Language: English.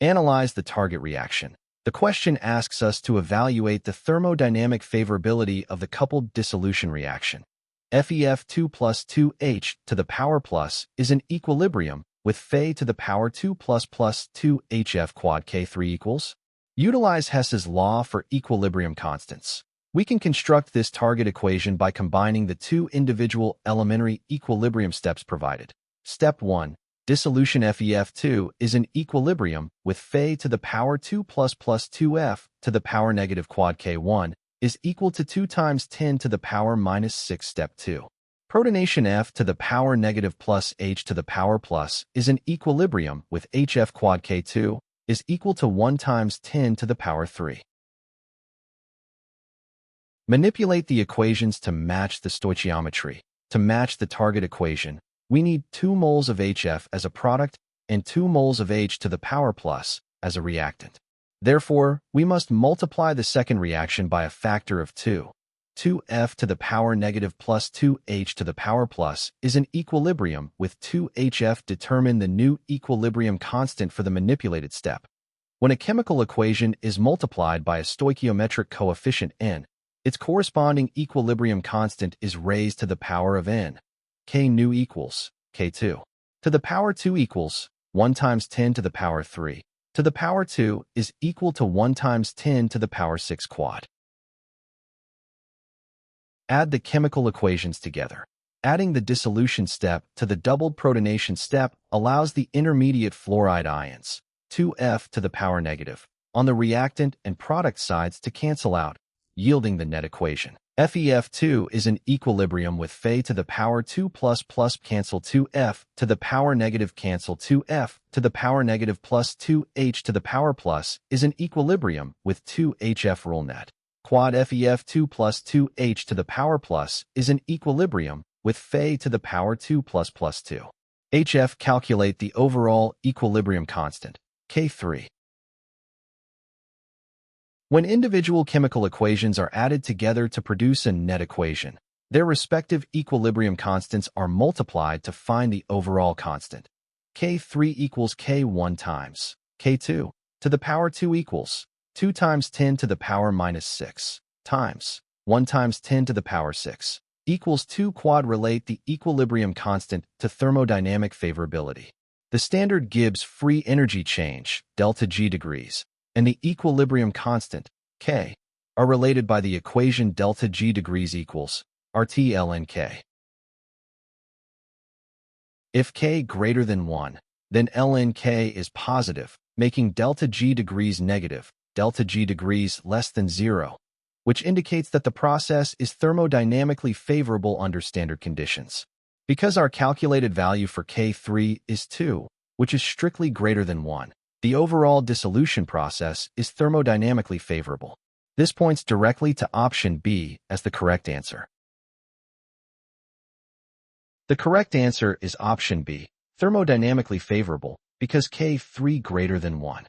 Analyze the target reaction. The question asks us to evaluate the thermodynamic favorability of the coupled dissolution reaction. FeF2 plus 2H to the power plus is in equilibrium with Fe to the power 2 plus 2HF quad K3 equals. Utilize Hess's law for equilibrium constants. We can construct this target equation by combining the two individual elementary equilibrium steps provided. Step 1. Dissolution FeF2 is in equilibrium with Fe to the power 2 plus 2F to the power negative quad K1 is equal to 2 times 10 to the power minus 6. Step 2. Protonation F to the power negative plus H to the power plus is in equilibrium with HF quad K2 is equal to 1 times 10 to the power 3. Manipulate the equations to match the stoichiometry. To match the target equation, we need 2 moles of HF as a product and 2 moles of H to the power plus as a reactant. Therefore, we must multiply the second reaction by a factor of 2. 2F to the power negative plus 2H to the power plus is in equilibrium with 2HF. Determine the new equilibrium constant for the manipulated step. When a chemical equation is multiplied by a stoichiometric coefficient n, its corresponding equilibrium constant is raised to the power of n. K nu equals K2. To the power 2 equals 1 times 10 to the power 3. To the power 2 is equal to 1 times 10 to the power 6 quad. Add the chemical equations together. Adding the dissolution step to the doubled protonation step allows the intermediate fluoride ions, 2F to the power negative, on the reactant and product sides to cancel out, yielding the net equation. FeF2 is in equilibrium with Fe to the power 2 plus cancel 2F to the power negative cancel 2F to the power negative plus 2H to the power plus is in equilibrium with 2HF rule net. Quad FeF2 plus 2H to the power plus is in equilibrium with Fe to the power 2 plus 2. HF. Calculate the overall equilibrium constant, K3. When individual chemical equations are added together to produce a net equation, their respective equilibrium constants are multiplied to find the overall constant. K3 equals K1 times K2 to the power 2 equals 2 times 10 to the power minus 6 times 1 times 10 to the power 6 equals 2 quad. Relate the equilibrium constant to thermodynamic favorability. The standard Gibbs free energy change, delta G degrees, and the equilibrium constant, K, are related by the equation delta G degrees equals RT ln K. If K greater than 1, then ln K is positive, making delta G degrees negative, delta G degrees less than 0, which indicates that the process is thermodynamically favorable under standard conditions. Because our calculated value for K3 is 2, which is strictly greater than 1, the overall dissolution process is thermodynamically favorable. This points directly to option B as the correct answer. The correct answer is option B, thermodynamically favorable, because K3 greater than 1.